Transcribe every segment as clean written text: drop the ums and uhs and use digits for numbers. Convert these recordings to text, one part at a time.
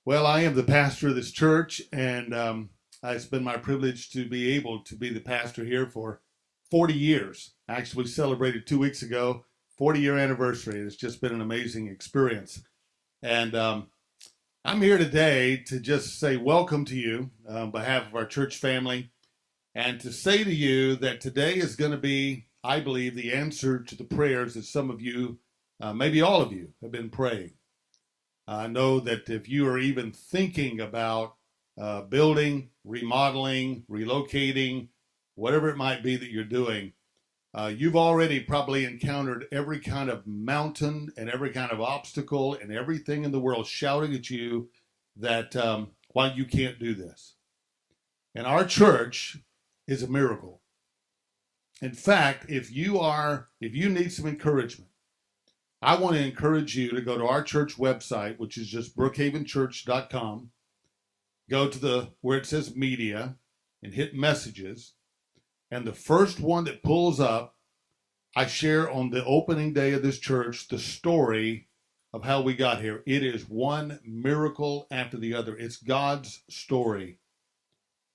Well, I am the pastor of this church, and it's been my privilege to be able to be the pastor here for 40 years. Actually celebrated 2 weeks ago, 40-year anniversary. It's just been an amazing experience. And I'm here today to just say welcome to you on behalf of our church family, and to say to you that today is going to be, I believe, the answer to the prayers that some of you, maybe all of you, have been praying. I know that if you are even thinking about building, remodeling, relocating, whatever it might be that you're doing, you've already probably encountered every kind of mountain and every kind of obstacle and everything in the world shouting at you that why you can't do this. And our church is a miracle. In fact, if you need some encouragement, I want to encourage you to go to our church website, which is just brookhavenchurch.com. Go to where it says media and hit messages. And the first one that pulls up, I share on the opening day of this church the story of how we got here. It is one miracle after the other. It's God's story.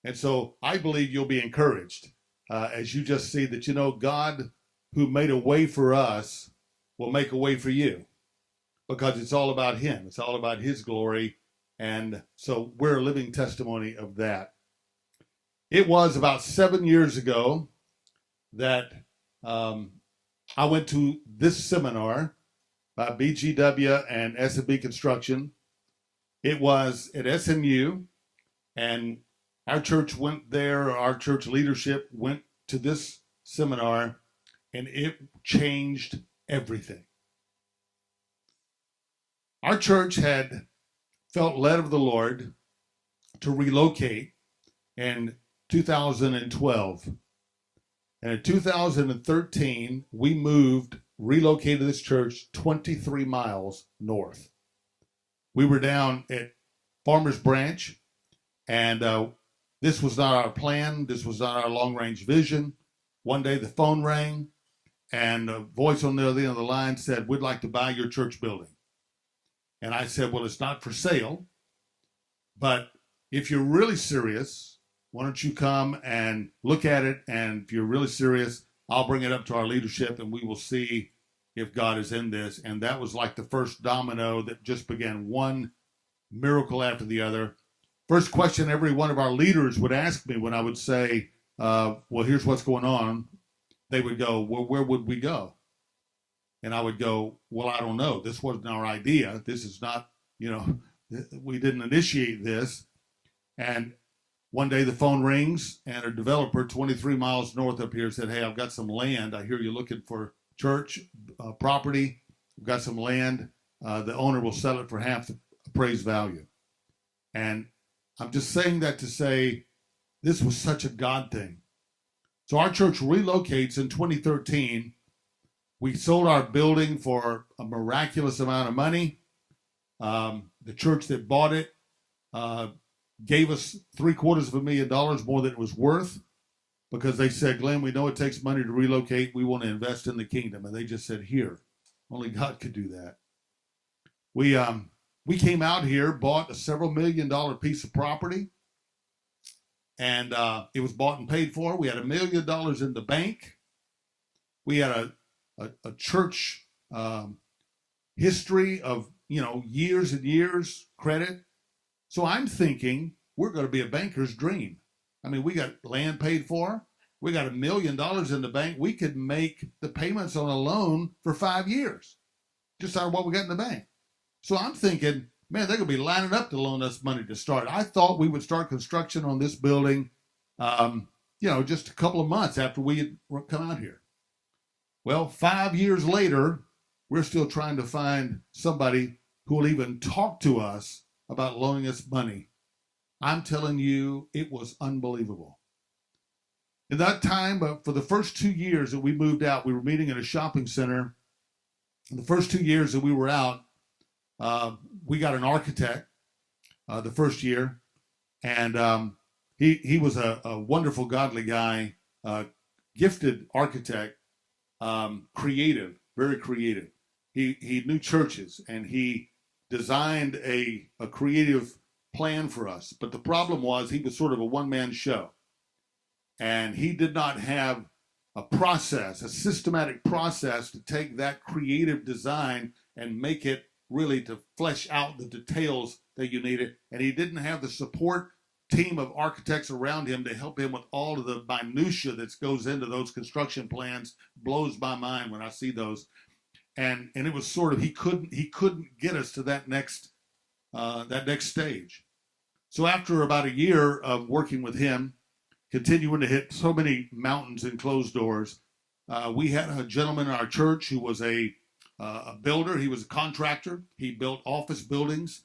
And so I believe you'll be encouraged as you just see that, God who made a way for us will make a way for you, because it's all about him. It's all about his glory. And so we're a living testimony of that. It was about 7 years ago that I went to this seminar by BGW and S&B Construction. It was at SMU, and our church went there. Our church leadership went to this seminar, and it changed everything. Our church had felt led of the Lord to relocate in 2012. And in 2013, we relocated this church 23 miles north. We were down at Farmers Branch, and this was not our plan. This was not our long-range vision. One day the phone rang, and a voice on the other end of the line said, "We'd like to buy your church building." And I said, "Well, it's not for sale, but if you're really serious, why don't you come and look at it? And if you're really serious, I'll bring it up to our leadership and we will see if God is in this." And that was like the first domino that just began one miracle after the other. First question every one of our leaders would ask me when I would say, well, here's what's going on. They would go, "Well, where would we go?" And I would go, "Well, I don't know. This wasn't our idea. This is not, we didn't initiate this." And one day the phone rings, and a developer 23 miles north up here said, "Hey, I've got some land. I hear you're looking for church property. We've got some land. The owner will sell it for half the appraised value." And I'm just saying that to say this was such a God thing. So our church relocates in 2013. We sold our building for a miraculous amount of money. The church that bought it gave us $750,000 more than it was worth, because they said, "Glenn, we know it takes money to relocate. We want to invest in the kingdom." And they just said, "Here." Only God could do that. We came out here, bought a several $1 million piece of property, and it was bought and paid for. We had $1 million in the bank. We had a church history of years and years credit. So I'm thinking we're going to be a banker's dream. I mean, we got land paid for. We got $1 million in the bank. We could make the payments on a loan for 5 years, just out of what we got in the bank. So I'm thinking, man, they're going to be lining up to loan us money to start. I thought we would start construction on this building, just a couple of months after we had come out here. Well, 5 years later, we're still trying to find somebody who will even talk to us about loaning us money. I'm telling you, it was unbelievable. In that time, for the first 2 years that we moved out, we were meeting in a shopping center. In the first 2 years that we were out, we got an architect the first year, and he was a wonderful, godly guy, gifted architect, creative, very creative. He knew churches, and he designed a creative plan for us. But the problem was he was sort of a one-man show. And he did not have a process, a systematic process to take that creative design and make it really to flesh out the details that you needed. And he didn't have the support team of architects around him to help him with all of the minutia that goes into those construction plans. Blows my mind when I see those. And it was sort of, he couldn't get us to that next stage. So after about a year of working with him, continuing to hit so many mountains and closed doors, we had a gentleman in our church who was a builder. He was a contractor. He built office buildings.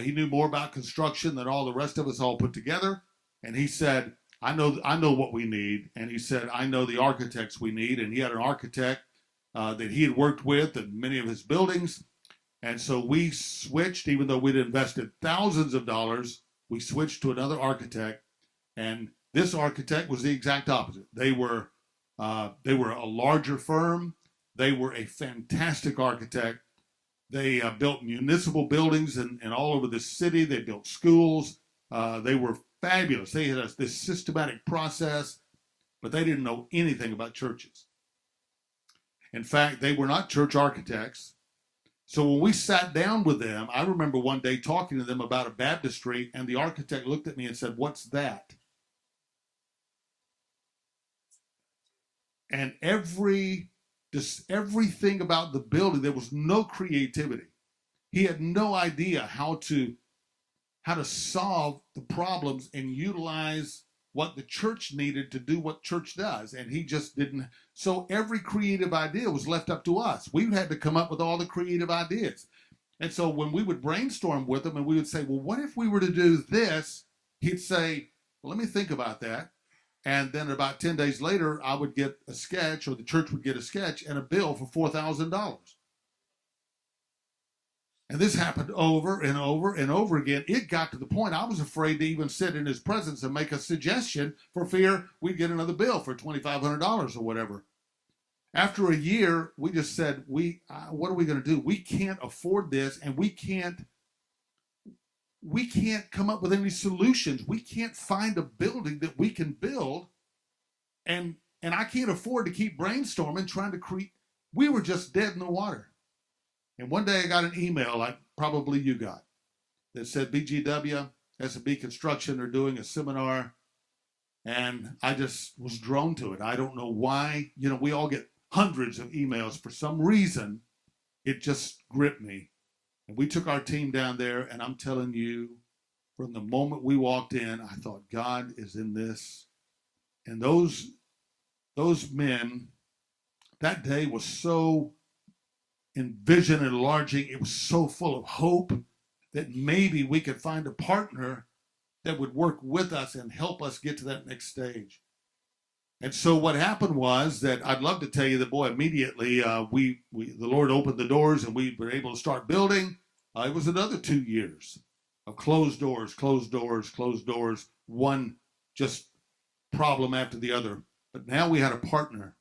He knew more about construction than all the rest of us all put together. And he said, I know what we need. And he said, I know the architects we need. And he had an architect that he had worked with in many of his buildings. And so we switched, even though we'd invested thousands of dollars, we switched to another architect. And this architect was the exact opposite. They were a larger firm. They were a fantastic architect. They built municipal buildings and all over the city. They built schools. They were fabulous. They had this systematic process, but they didn't know anything about churches. In fact, they were not church architects. So when we sat down with them, I remember one day talking to them about a baptistry, and the architect looked at me and said, "What's that?" And everything about the building, there was no creativity. He had no idea how to solve the problems and utilize what the church needed to do what church does. And he just didn't. So every creative idea was left up to us. We had to come up with all the creative ideas. And so when we would brainstorm with him and we would say, well, what if we were to do this? He'd say, well, let me think about that. And then about 10 days later, I would get a sketch, or the church would get a sketch and a bill for $4,000. And this happened over and over and over again. It got to the point I was afraid to even sit in his presence and make a suggestion for fear we'd get another bill for $2,500 or whatever. After a year, we just said, what are we going to do? We can't afford this, and we can't come up with any solutions. We can't find a building that we can build, and I can't afford to keep brainstorming, trying to create. We were just dead in the water. And one day I got an email, like probably you got, that said BGW, S&B Construction are doing a seminar, and I just was drawn to it. I don't know why. We all get hundreds of emails. For some reason, it just gripped me. And we took our team down there, and I'm telling you, from the moment we walked in, I thought, God is in this. And those men, that day was so envision enlarging. It was so full of hope that maybe we could find a partner that would work with us and help us get to that next stage. And so what happened was that I'd love to tell you that, boy, immediately the Lord opened the doors and we were able to start building. It was another 2 years of closed doors, one just problem after the other. But now we had a partner.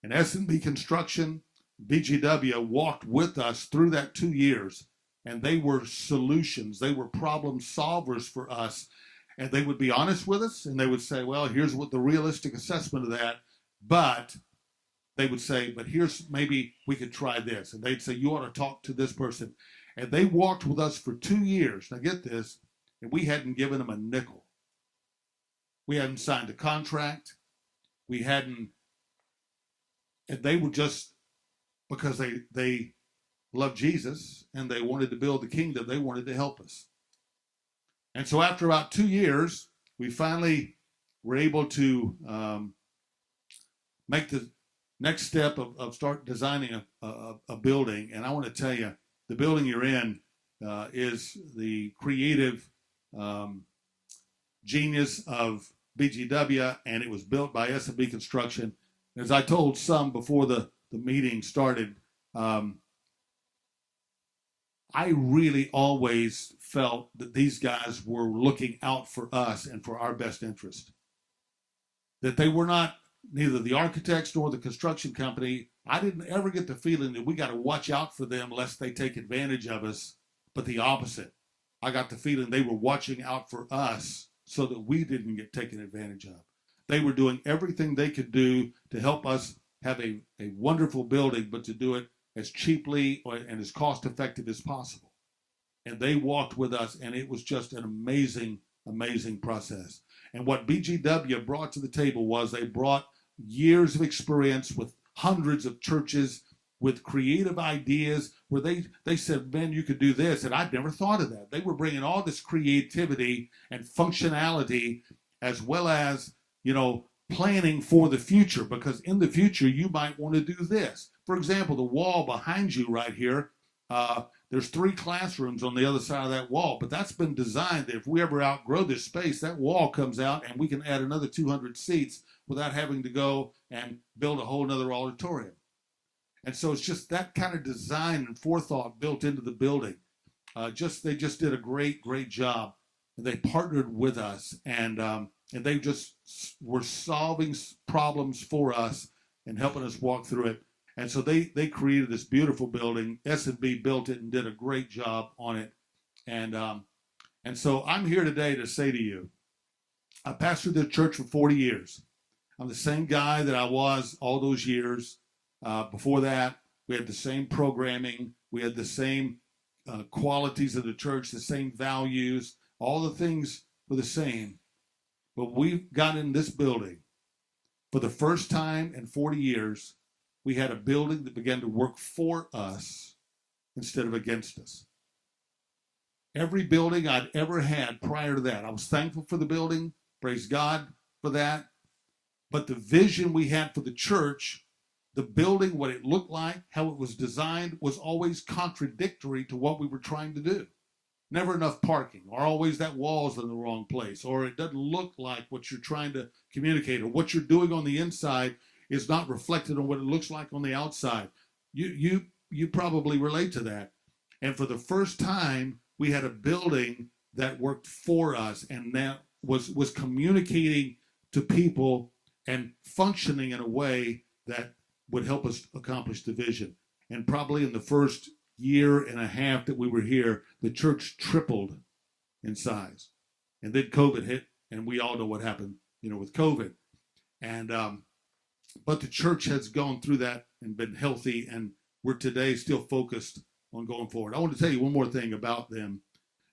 And S&B Construction, BGW walked with us through that 2 years, and they were solutions. They were problem solvers for us. And they would be honest with us, and they would say, well, here's what the realistic assessment of that. But they would say, but here's, maybe we could try this. And they'd say, you ought to talk to this person. And they walked with us for 2 years. Now get this, and we hadn't given them a nickel. We hadn't signed a contract. We hadn't, and they were just, because they loved Jesus and they wanted to build the kingdom, they wanted to help us. And so after about 2 years, we finally were able to make the next step of start designing a building. And I want to tell you, the building you're in is the creative genius of BGW, and it was built by S&B Construction. As I told some before the meeting started, I really always felt that these guys were looking out for us and for our best interest. That they were not, neither the architects nor the construction company. I didn't ever get the feeling that we got to watch out for them lest they take advantage of us, but the opposite. I got the feeling they were watching out for us so that we didn't get taken advantage of. They were doing everything they could do to help us have a wonderful building, but to do it as cheaply and as cost effective as possible. And they walked with us, and it was just an amazing, amazing process. And what BGW brought to the table was they brought years of experience with hundreds of churches, with creative ideas where they said, man, you could do this. And I'd never thought of that. They were bringing all this creativity and functionality, as well as, planning for the future, because in the future, you might want to do this. For example, the wall behind you right here, there's 3 classrooms on the other side of that wall, but that's been designed that if we ever outgrow this space, that wall comes out and we can add another 200 seats without having to go and build a whole nother auditorium. And so it's just that kind of design and forethought built into the building. They just did a great, great job. And they partnered with us, and they just were solving problems for us and helping us walk through it. And so they created this beautiful building. S&B built it and did a great job on it. And so I'm here today to say to you, I pastored the church for 40 years. I'm the same guy that I was all those years. Before that, we had the same programming. We had the same qualities of the church, the same values. All the things were the same. But we got in this building. For the first time in 40 years, we had a building that began to work for us instead of against us. Every building I'd ever had prior to that, I was thankful for the building. Praise God for that. But the vision we had for the church, the building, what it looked like, how it was designed, was always contradictory to what we were trying to do. Never enough parking, or always that wall's in the wrong place, or it doesn't look like what you're trying to communicate, or what you're doing on the inside is not reflected on what it looks like on the outside. You probably relate to that. And for the first time, we had a building that worked for us and that was communicating to people and functioning in a way that would help us accomplish the vision. And probably in the first year and a half that we were here, the church tripled in size. And then COVID hit, and we all know what happened, with COVID. And but the church has gone through that and been healthy, and we're today still focused on going forward. I want to tell you one more thing about them.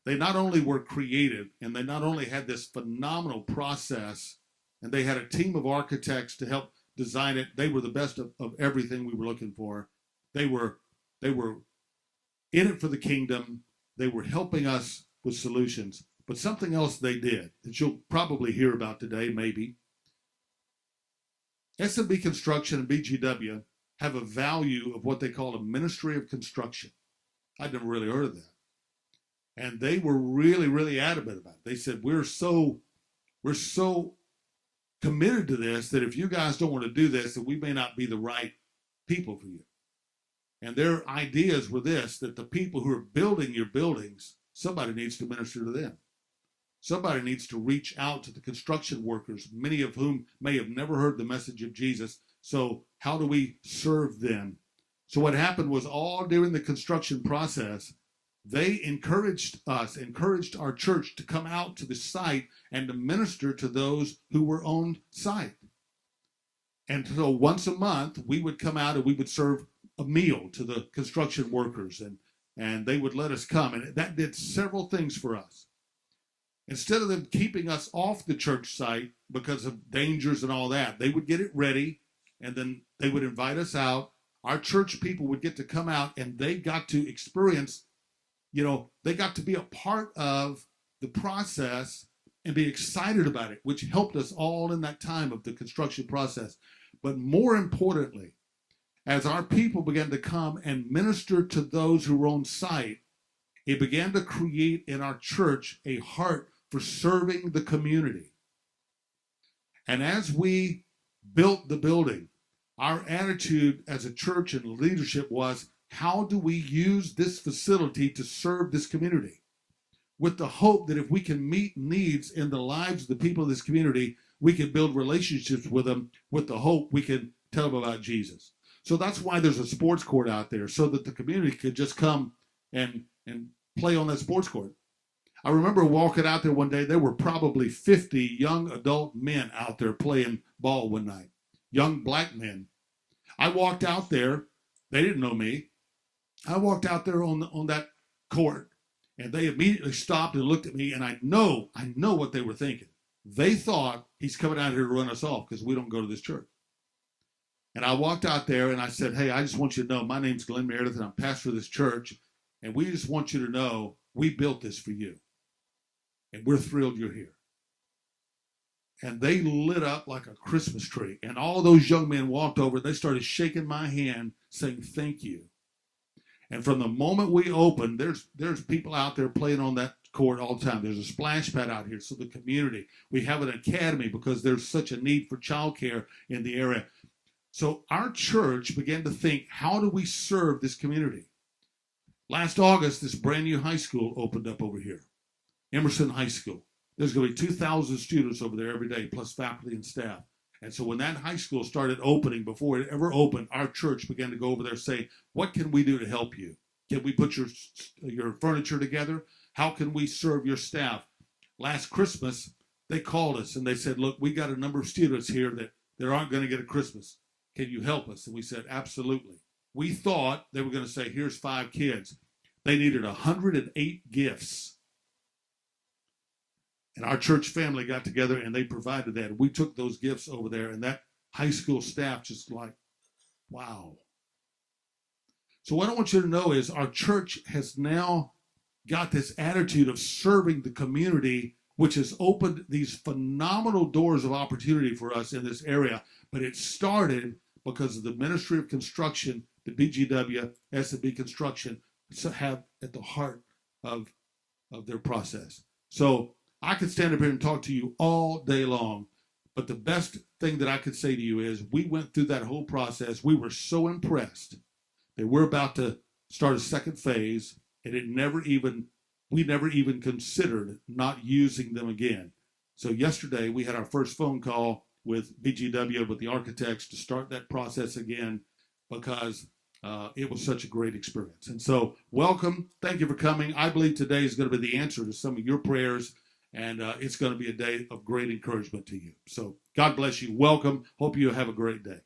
They not only were creative, and they not only had this phenomenal process, and they had a team of architects to help design it. They were the best of everything we were looking for. They were in it for the kingdom. They were helping us with solutions. But something else they did that you'll probably hear about today, maybe. S&B Construction and BGW have a value of what they call a ministry of construction. I'd never really heard of that. And they were really, really adamant about it. They said, we're so committed to this that if you guys don't want to do this, then we may not be the right people for you. And their ideas were this, that the people who are building your buildings, somebody needs to minister to them. Somebody needs to reach out to the construction workers, many of whom may have never heard the message of Jesus. So how do we serve them? So what happened was all during the construction process, they encouraged our church to come out to the site and to minister to those who were on site. And so once a month, we would come out and we would serve a meal to the construction workers, and they would let us come. And that did several things for us. Instead of them keeping us off the church site because of dangers and all that, they would get it ready, and then they would invite us out. Our church people would get to come out, and they got to experience, they got to be a part of the process and be excited about it, which helped us all in that time of the construction process. But more importantly, as our people began to come and minister to those who were on site, it began to create in our church a heart for serving the community. And as we built the building, our attitude as a church and leadership was, how do we use this facility to serve this community? With the hope that if we can meet needs in the lives of the people of this community, we can build relationships with them, with the hope we can tell them about Jesus. So that's why there's a sports court out there, so that the community could just come and play on that sports court. I remember walking out there one day. There were probably 50 young adult men out there playing ball one night, young black men. I walked out there. They didn't know me. I walked out there on that court, and they immediately stopped and looked at me, and I know what they were thinking. They thought he's coming out here to run us off because we don't go to this church. And I walked out there and I said, hey, I just want you to know my name's Glenn Meredith and I'm pastor of this church. And we just want you to know we built this for you. And we're thrilled you're here. And they lit up like a Christmas tree. And all those young men walked over. They started shaking my hand saying, thank you. And from the moment we opened, there's people out there playing on that court all the time. There's a splash pad out here. So the community, we have an academy because there's such a need for childcare in the area. So our church began to think, how do we serve this community? Last August, this brand new high school opened up over here, Emerson High School. There's going to be 2,000 students over there every day, plus faculty and staff. And so when that high school started opening, before it ever opened, our church began to go over there and say, what can we do to help you? Can we put your furniture together? How can we serve your staff? Last Christmas, they called us and they said, look, we got a number of students here that aren't going to get a Christmas. Can you help us? And we said, absolutely. We thought they were going to say, here's 5 kids. They needed 108 gifts. And our church family got together and they provided that. We took those gifts over there and that high school staff just like, wow. So what I want you to know is our church has now got this attitude of serving the community, which has opened these phenomenal doors of opportunity for us in this area. But it started because of the Ministry of Construction, the BGW, S&B Construction, have at the heart of their process. So I could stand up here and talk to you all day long, but the best thing that I could say to you is we went through that whole process. We were so impressed that we're about to start a second phase, and we never even considered not using them again. So yesterday we had our first phone call with BGW, with the architects, to start that process again because it was such a great experience. And so welcome. Thank you for coming. I believe today is going to be the answer to some of your prayers, and it's going to be a day of great encouragement to you. So God bless you. Welcome. Hope you have a great day.